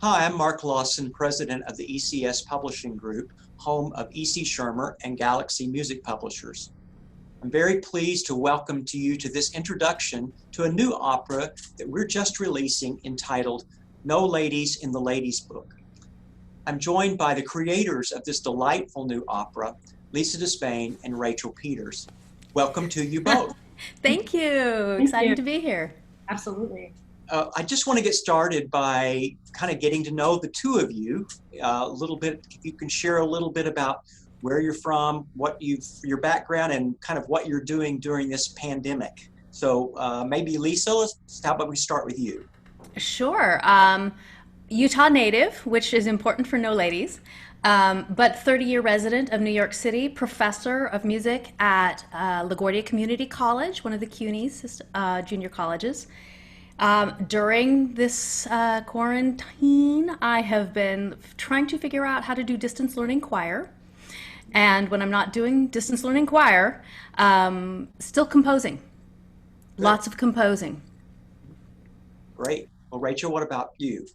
Hi, I'm Mark Lawson, president of the ECS Publishing Group, home of E.C. Schirmer and Galaxy Music Publishers. I'm very pleased to welcome to you to this introduction to a new opera that we're just releasing entitled No Ladies in the Ladies Book. I'm joined by the creators of this delightful new opera, Lisa DeSpain and Rachel Peters. Welcome to you both. Thank you. Excited to be here. Absolutely. I just want to get started by kind of getting to know the two of you a little bit. If you can share a little bit about where you're from, your background, and kind of what you're doing during this pandemic. So maybe Lisa, how about we start with you? Sure. Utah native, which is important for no ladies, but 30-year resident of New York City, professor of music at LaGuardia Community College, one of the CUNY's junior colleges. During this quarantine, I have been trying to figure out how to do distance learning choir. And when I'm not doing distance learning choir, still composing. Good. Lots of composing. Great. Well, Rachel, what about you?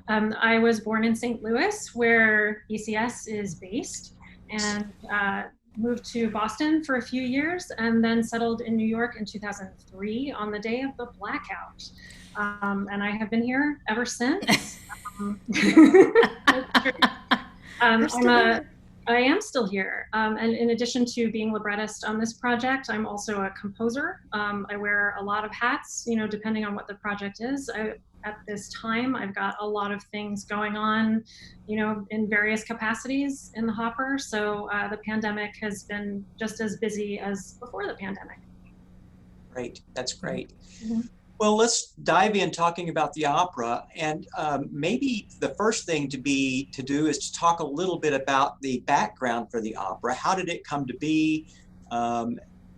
I was born in St. Louis, where ECS is based, and moved to Boston for a few years, and then settled in New York in 2003 on the day of the blackout. And I have been here ever since. I am still here. And in addition to being librettist on this project, I'm also a composer. I wear a lot of hats, depending on what the project is. At this time, I've got a lot of things going on, in various capacities in the hopper. So the pandemic has been just as busy as before the pandemic. Great, that's great. Mm-hmm. Well, let's dive in talking about the opera, and maybe the first thing to do is to talk a little bit about the background for the opera. How did it come to be?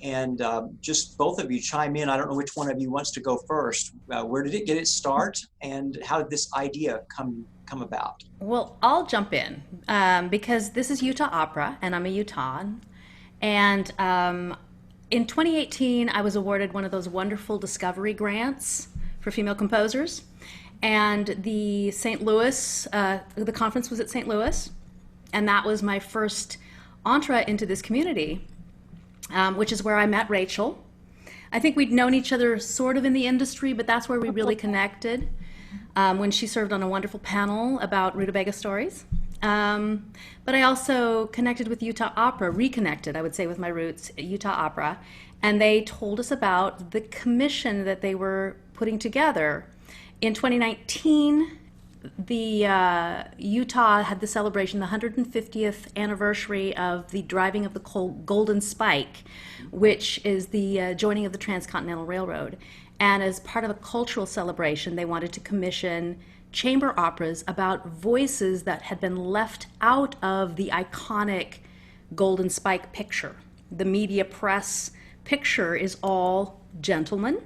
And just both of you chime in. I don't know which one of you wants to go first. Where did it get its start, and how did this idea come about? Well, I'll jump in because this is Utah Opera, and I'm a Utahn. And in 2018, I was awarded one of those wonderful Discovery grants for female composers. And the St. Louis, the conference was at St. Louis, and that was my first entree into this community. Which is where I met Rachel. I think we'd known each other sort of in the industry, but that's where we really connected when she served on a wonderful panel about rutabaga stories. But I also connected with Utah Opera, reconnected, I would say, with my roots at Utah Opera. And they told us about the commission that they were putting together. In 2019, the Utah had the celebration, the 150th anniversary of the driving of the Golden Spike, which is the joining of the Transcontinental Railroad. And as part of a cultural celebration, they wanted to commission chamber operas about voices that had been left out of the iconic Golden Spike picture. The media press picture is all gentlemen.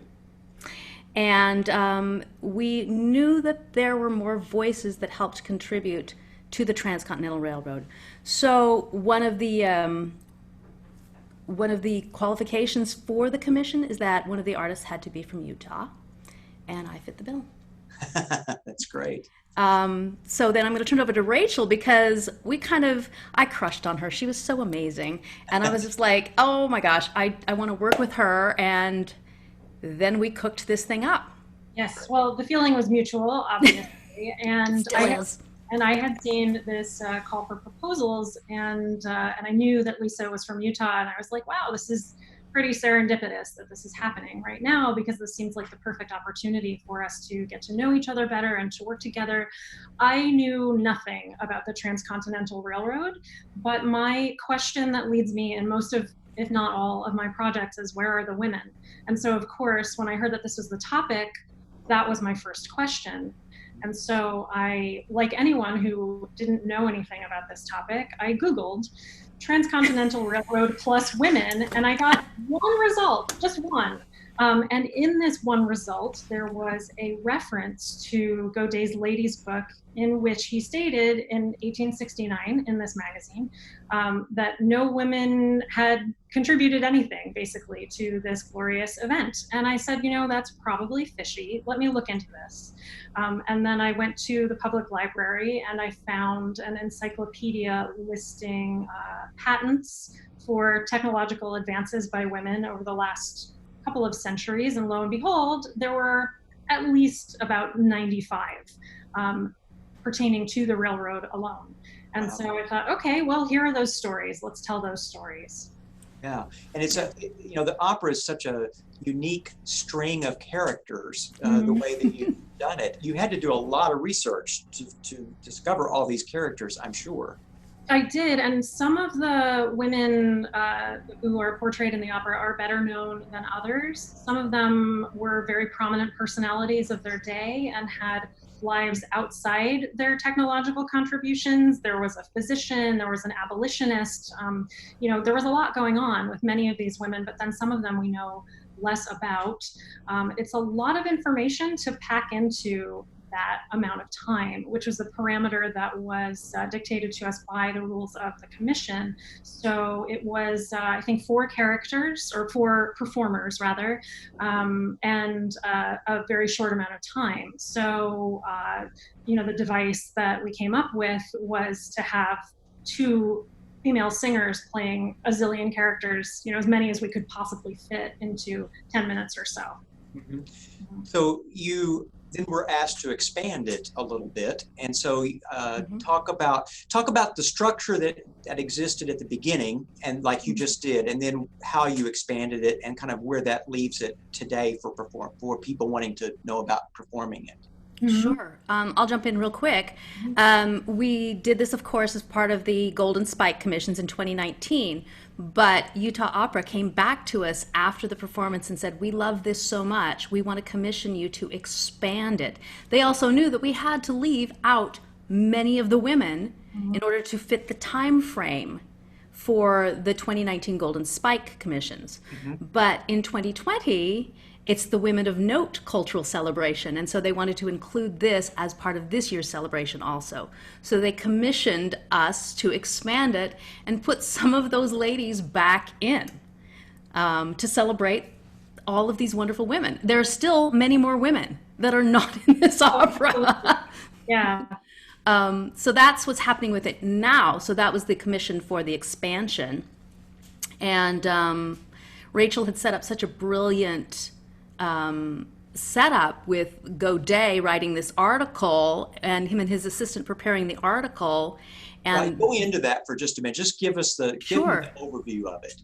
And we knew that there were more voices that helped contribute to the Transcontinental Railroad. So one of the qualifications for the commission is that one of the artists had to be from Utah, and I fit the bill. That's great. So then I'm going to turn it over to Rachel because I crushed on her. She was so amazing. And I was just like, oh my gosh, I want to work with her. And then we cooked this thing up. Yes, well, the feeling was mutual, obviously, and I had seen this call for proposals, and I knew that Lisa was from Utah, and I was like, wow, this is pretty serendipitous that this is happening right now, because this seems like the perfect opportunity for us to get to know each other better and to work together. I knew nothing about the Transcontinental Railroad, but my question that leads me in most of, if not all, of my projects is, where are the women? And so, of course, when I heard that this was the topic, that was my first question. And so I, like anyone who didn't know anything about this topic, I Googled Transcontinental Railroad plus women, and I got one result, just one. And in this one result, there was a reference to Godet's Ladies book, in which he stated in 1869 in this magazine that no women had contributed anything, basically, to this glorious event. And I said, you know, that's probably fishy. Let me look into this. And then I went to the public library and I found an encyclopedia listing patents for technological advances by women over the last couple of centuries, and lo and behold, there were at least about 95 pertaining to the railroad alone. And Wow. so I thought, okay, well, here are those stories. Let's tell those stories. Yeah, and it's you know, the opera is such a unique string of characters. The way that you've done it, you had to do a lot of research to discover all these characters, I'm sure. I did, and some of the women who are portrayed in the opera are better known than others. Some of them were very prominent personalities of their day and had lives outside their technological contributions. There was a physician, there was an abolitionist. You know, there was a lot going on with many of these women, but then some of them we know less about. It's a lot of information to pack into that amount of time, which was the parameter that was dictated to us by the rules of the commission. So it was, I think, 4 characters, or 4 performers rather, and a very short amount of time. So, you know, the device that we came up with was to have 2 female singers playing a zillion characters, you know, as many as we could possibly fit into 10 minutes or so. So you then were asked to expand it a little bit, and so talk about the structure that existed at the beginning, and like you just did, and then how you expanded it, and kind of where that leaves it today for people wanting to know about performing it. Sure. I'll jump in real quick. We did this, of course, as part of the Golden Spike Commissions in 2019, but Utah Opera came back to us after the performance and said, we love this so much, we want to commission you to expand it. They also knew that we had to leave out many of the women in order to fit the time frame for the 2019 Golden Spike Commissions. But in 2020, it's the Women of Note cultural celebration, and so they wanted to include this as part of this year's celebration also. So they commissioned us to expand it and put some of those ladies back in to celebrate all of these wonderful women. There are still many more women that are not in this opera. Yeah. So that's what's happening with it now. So that was the commission for the expansion. And Rachel had set up such a brilliant setup with Godet writing this article and him and his assistant preparing the article. And Go into that for just a minute. Just give us the overview of it.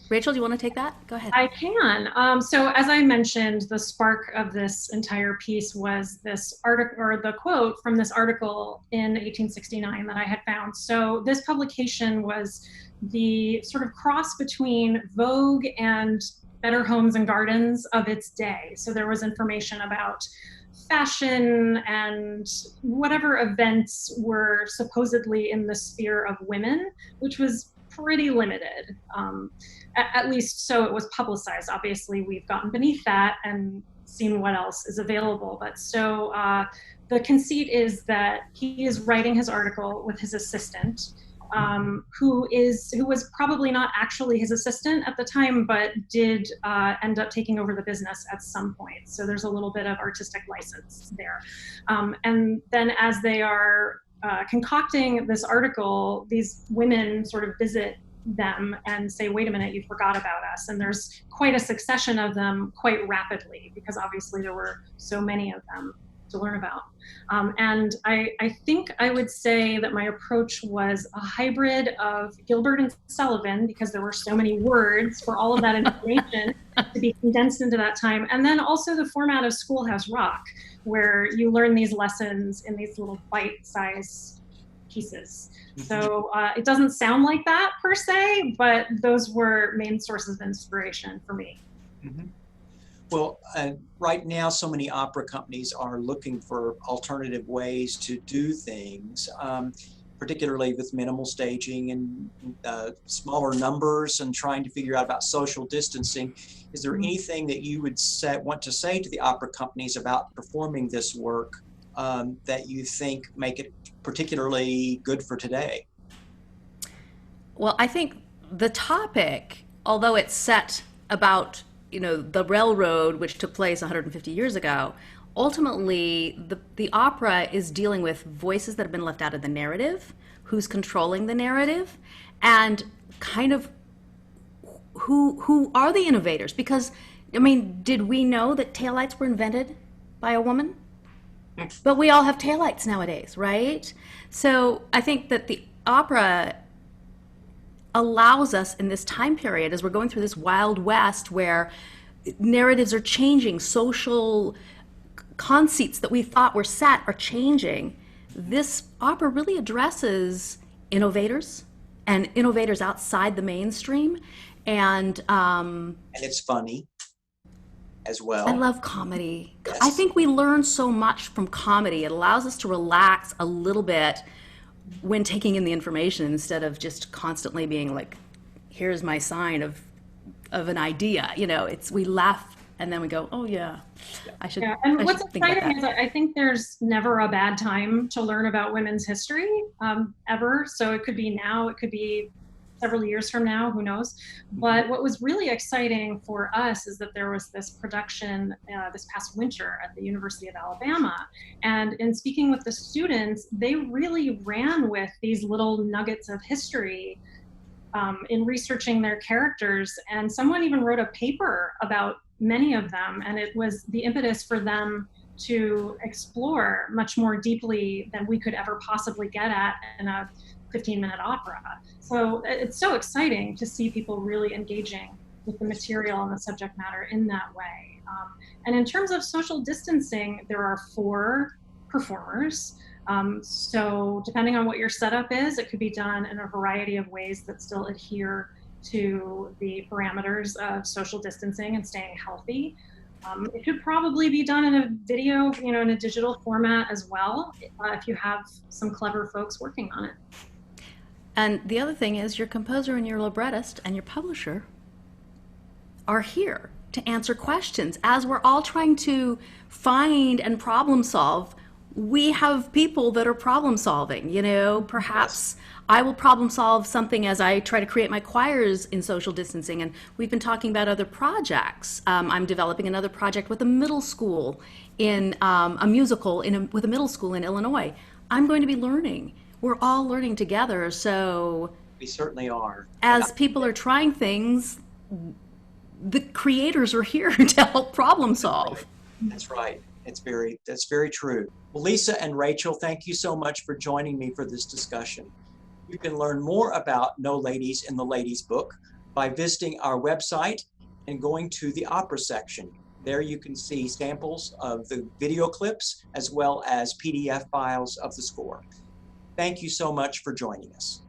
Rachel, do you want to take that? Go ahead. I can. So as I mentioned, the spark of this entire piece was this article, or the quote from this article in 1869 that I had found. So this publication was the sort of cross between Vogue and Better Homes and Gardens of its day. So there was information about fashion and whatever events were supposedly in the sphere of women, which was pretty limited. At least so it was publicized. Obviously, we've gotten beneath that and seen what else is available. But so the conceit is that he is writing his article with his assistant, who was probably not actually his assistant at the time, but did end up taking over the business at some point. So there's a little bit of artistic license there. And then as they are concocting this article, these women sort of visit them and say, wait a minute, you forgot about us. And there's quite a succession of them quite rapidly, because obviously there were so many of them to learn about. And I think I would say that my approach was a hybrid of Gilbert and Sullivan, because there were so many words for all of that information to be condensed into that time. And then also the format of Schoolhouse Rock, where you learn these lessons in these little bite-sized pieces. So it doesn't sound like that per se, but those were main sources of inspiration for me. Well, right now, so many opera companies are looking for alternative ways to do things. particularly with minimal staging and smaller numbers and trying to figure out about social distancing. Is there anything that you would want to say to the opera companies about performing this work that you think make it particularly good for today? Well, I think the topic, although it's set about, the railroad, which took place 150 years ago, ultimately the opera is dealing with voices that have been left out of the narrative, who's controlling the narrative, and kind of who are the innovators. Because, did we know that taillights were invented by a woman? But we all have taillights nowadays, right? So I think that the opera allows us in this time period, as we're going through this Wild West where narratives are changing, social conceits that we thought were set are changing, this opera really addresses innovators and innovators outside the mainstream. And it's funny as well. I love comedy. Yes. I think we learn so much from comedy. It allows us to relax a little bit when taking in the information, instead of just constantly being like, here's my sign of an idea. We laugh and then we go, oh yeah, I should. Yeah, and what's think about exciting is I think there's never a bad time to learn about women's history, ever. So it could be now, it could be several years from now, who knows. But what was really exciting for us is that there was this production this past winter at the University of Alabama. And in speaking with the students, they really ran with these little nuggets of history in researching their characters. And someone even wrote a paper about many of them. And it was the impetus for them to explore much more deeply than we could ever possibly get at in a 15-minute opera. So it's so exciting to see people really engaging with the material and the subject matter in that way. And in terms of social distancing, there are 4 performers. So depending on what your setup is, it could be done in a variety of ways that still adhere to the parameters of social distancing and staying healthy. It could probably be done in a video, in a digital format as well, if you have some clever folks working on it. And the other thing is, your composer and your librettist and your publisher are here to answer questions. As we're all trying to find and problem solve, we have people that are problem solving. Perhaps I will problem solve something as I try to create my choirs in social distancing. And we've been talking about other projects. I'm developing another project with a middle school in a musical with a middle school in Illinois. I'm going to be learning. We're all learning together. So we certainly are. As people are trying things, the creators are here to help problem solve. That's right. That's very true. Well, Lisa and Rachel, thank you so much for joining me for this discussion. You can learn more about No Ladies in the Ladies Book by visiting our website and going to the opera section. There you can see samples of the video clips as well as PDF files of the score. Thank you so much for joining us.